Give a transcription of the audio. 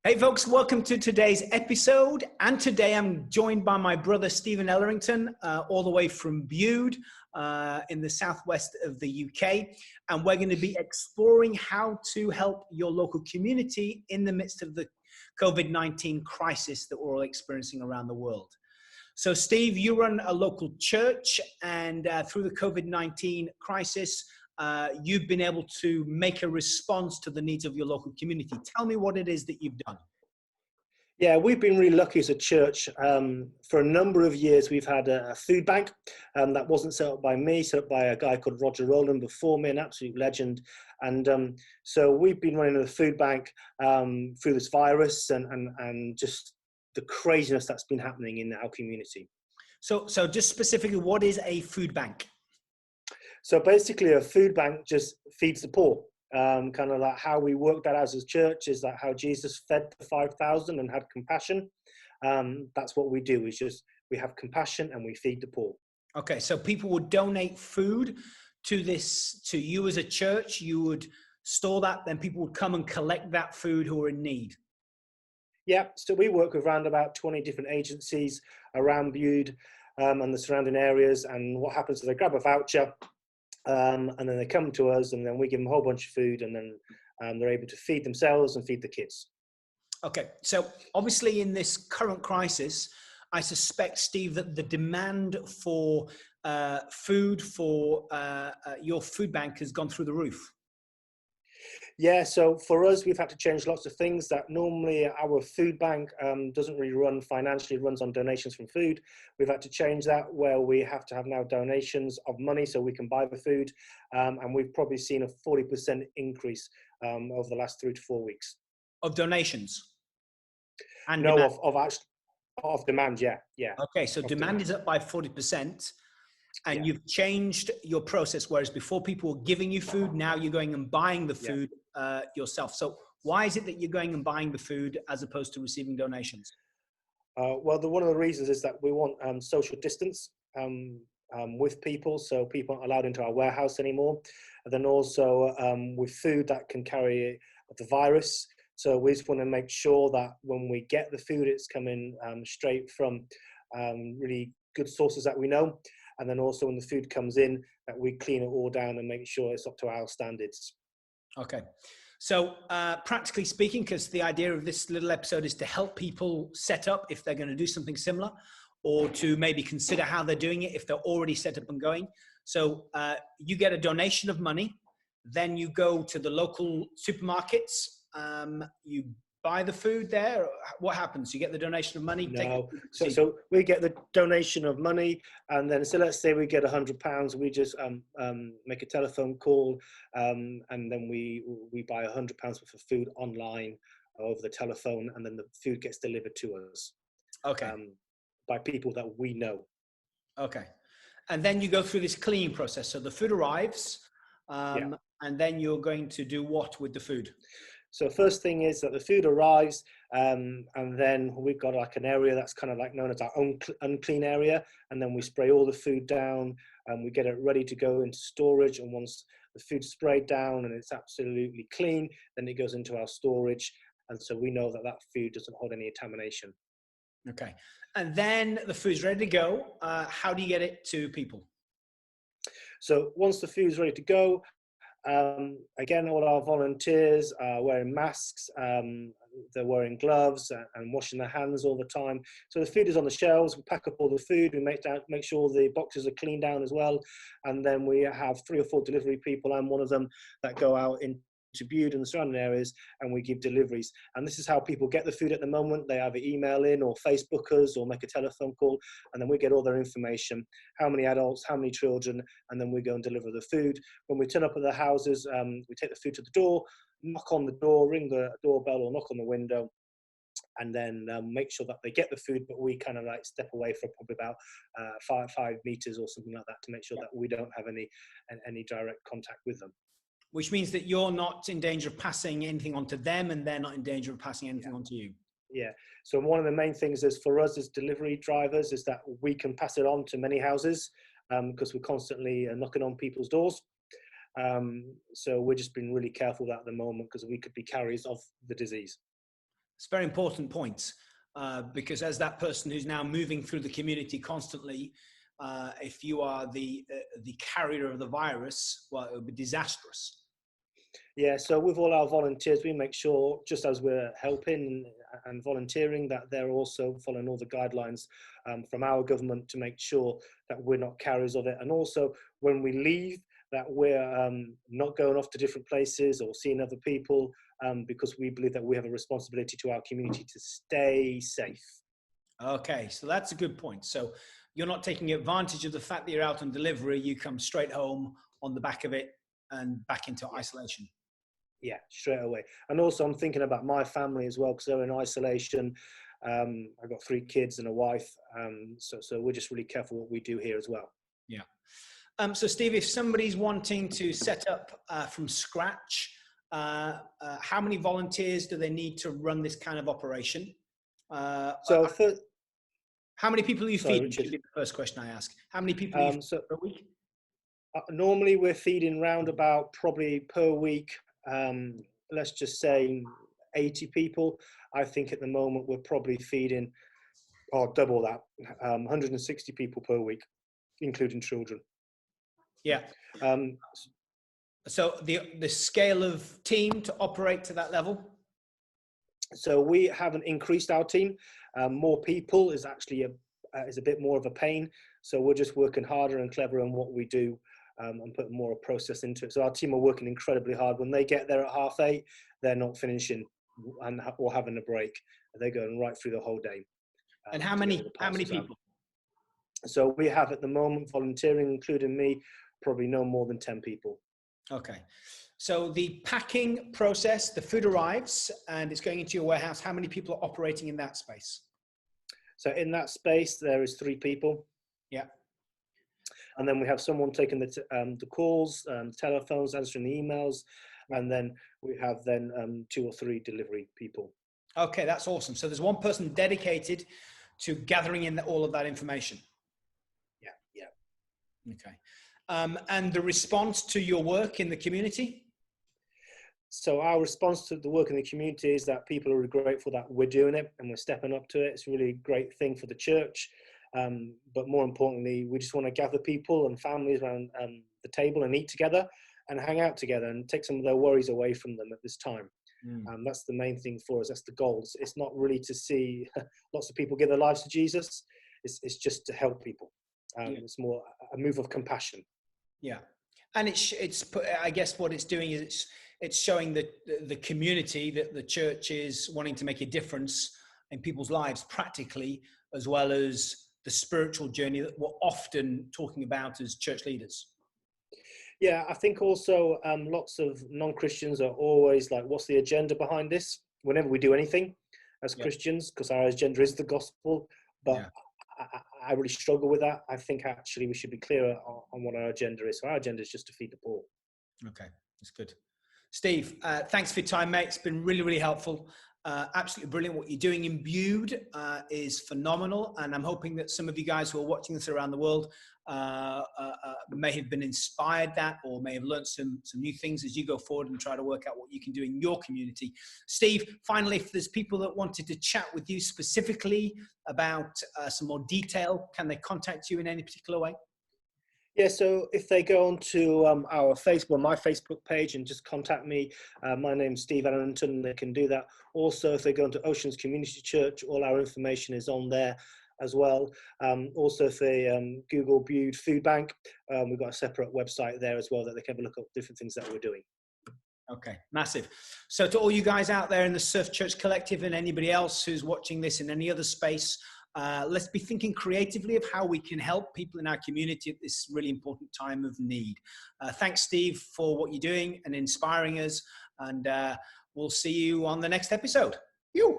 Hey folks, welcome to today's episode. And today I'm joined by my brother, Steve Ellerington, all the way from Bude in the southwest of the UK. And we're going to be exploring how to help your local community in the midst of the COVID-19 crisis that we're all experiencing around the world. So Steve, you run a local church, and through the COVID-19 crisis, you've been able to make a response to the needs of your local community. Tell me what it is that you've done. Yeah, we've been really lucky as a church. For a number of years, we've had a food bank that wasn't set up by me, set up by a guy called Roger Rowland before me, an absolute legend. And so we've been running a food bank through this virus and just the craziness that's been happening in our community. So just specifically, what is a food bank? So basically, a food bank just feeds the poor. Kind of like how we work that out as a church is that how Jesus fed the 5,000 and had compassion. That's what we do. Is just we have compassion and we feed the poor. Okay, so people would donate food to you as a church. You would store that, then people would come and collect that food who are in need. Yeah, so we work with around about 20 different agencies around Bude and the surrounding areas. And what happens is they grab a voucher. And then they come to us, and then we give them a whole bunch of food, and then they're able to feed themselves and feed the kids. Okay, so obviously in this current crisis, I suspect, Steve, that the demand for food for your food bank has gone through the roof. Yeah, so for us, we've had to change lots of things that normally our food bank doesn't really run financially, it runs on donations from food. We've had to change that where we have to have now donations of money so we can buy the food. And we've probably seen a 40% increase over the last 3 to 4 weeks. Of donations? And no, demand. of demand, yeah. Okay, so demand is up by 40%. And you've changed your process, whereas before people were giving you food, now you're going and buying the food yourself. So why is it that you're going and buying the food as opposed to receiving donations? Well, one of the reasons is that we want social distance with people, so people aren't allowed into our warehouse anymore. And then also with food that can carry the virus. So we just want to make sure that when we get the food, it's coming straight from really good sources that we know. And then also when the food comes in, that we clean it all down and make sure it's up to our standards. Okay. So practically speaking, because the idea of this little episode is to help people set up if they're going to do something similar, or to maybe consider how they're doing it if they're already set up and going. So you get a donation of money, then you go to the local supermarkets, you buy the food there. What happens? You get the donation of money? No, so we get the donation of money, and then so let's say we get £100, we just make a telephone call, and then we buy £100 worth of food online over the telephone, and then the food gets delivered to us. Okay. By people that we know. Okay, and then you go through this cleaning process. So the food arrives, and then you're going to do what with the food? So first thing is that the food arrives, and then we've got like an area that's kind of like known as our own unclean area, and then we spray all the food down, and we get it ready to go into storage. And once the food's sprayed down and it's absolutely clean, then it goes into our storage, and so we know that that food doesn't hold any contamination. Okay, and then the food's ready to go. How do you get it to people? So once the food's ready to go, again, all our volunteers are wearing masks, they're wearing gloves and washing their hands all the time. So the food is on the shelves, we pack up all the food, we make sure the boxes are cleaned down as well. And then we have 3 or 4 delivery people, and one of them that go out into Bude and the surrounding areas, and we give deliveries. And this is how people get the food at the moment. They either email in or Facebook us or make a telephone call, and then we get all their information, how many adults, how many children, and then we go and deliver the food. When we turn up at the houses, we take the food to the door, knock on the door, ring the doorbell or knock on the window, and then make sure that they get the food, but we kind of like step away for probably about 5 meters or something like that to make sure that we don't have any direct contact with them. Which means that you're not in danger of passing anything on to them, and they're not in danger of passing anything on to you. Yeah. So one of the main things is for us as delivery drivers is that we can pass it on to many houses because we're constantly knocking on people's doors. So we're just being really careful at the moment because we could be carriers of the disease. It's a very important point, because as that person who's now moving through the community constantly, if you are the carrier of the virus, well, it would be disastrous. Yeah, so with all our volunteers, we make sure, just as we're helping and volunteering, that they're also following all the guidelines from our government to make sure that we're not carriers of it. And also, when we leave, that we're not going off to different places or seeing other people, because we believe that we have a responsibility to our community to stay safe. Okay, so that's a good point. So you're not taking advantage of the fact that you're out on delivery. You come straight home on the back of it and back into isolation. Yeah, straight away. And also I'm thinking about my family as well, because they're in isolation. I've got 3 kids and a wife. So we're just really careful what we do here as well. Yeah. So Steve, if somebody's wanting to set up from scratch, how many volunteers do they need to run this kind of operation? How many people are you feeding? Should be the first question I ask. How many people are you feeding per week? Normally we're feeding round about probably per week, let's just say 80 people. I think at the moment we're probably feeding, or double that, 160 people per week, including children. Yeah. So the scale of team to operate to that level? So we haven't increased our team. More people is actually is a bit more of a pain. So we're just working harder and clever in what we do, and putting more process into it. So our team are working incredibly hard. When they get there at 8:30, they're not finishing or having a break. They're going right through the whole day. And how many people? So we have at the moment, volunteering, including me, probably no more than 10 people. Okay. So the packing process, the food arrives and it's going into your warehouse. How many people are operating in that space? So in that space, there is 3 people. Yeah. And then we have someone taking the calls, telephones, answering the emails. And then we have 2 or 3 delivery people. Okay, that's awesome. So there's one person dedicated to gathering in all of that information. Yeah. Okay. And the response to your work in the community? So our response to the work in the community is that people are really grateful that we're doing it and we're stepping up to it. It's a really great thing for the church. But more importantly, we just want to gather people and families around the table and eat together and hang out together and take some of their worries away from them at this time. That's the main thing for us. That's the goal. It's not really to see lots of people give their lives to Jesus. It's just to help people. It's more a move of compassion. Yeah. And it's I guess what it's doing is it's showing the community that the church is wanting to make a difference in people's lives practically, as well as the spiritual journey that we're often talking about as church leaders. Yeah, I think also lots of non-Christians are always like, what's the agenda behind this? Whenever we do anything as Christians, because our agenda is the gospel, but I really struggle with that. I think actually we should be clearer on what our agenda is. So our agenda is just to feed the poor. Okay, that's good. Steve, thanks for your time, mate. It's been really, really helpful. Absolutely brilliant. What you're doing in Bude is phenomenal. And I'm hoping that some of you guys who are watching this around the world may have been inspired that, or may have learned some new things as you go forward and try to work out what you can do in your community. Steve, finally, if there's people that wanted to chat with you specifically about some more detail, can they contact you in any particular way? Yeah, so if they go onto our Facebook, my Facebook page, and just contact me, my name's Steve Ellerington, they can do that. Also, if they go into Oceans Community Church, all our information is on there as well. Also, if they Google Bude Food Bank, we've got a separate website there as well that they can have a look at different things that we're doing. Okay, massive. So to all you guys out there in the Surf Church Collective and anybody else who's watching this in any other space, let's be thinking creatively of how we can help people in our community at this really important time of need. Thanks, Steve, for what you're doing and inspiring us. And we'll see you on the next episode. You.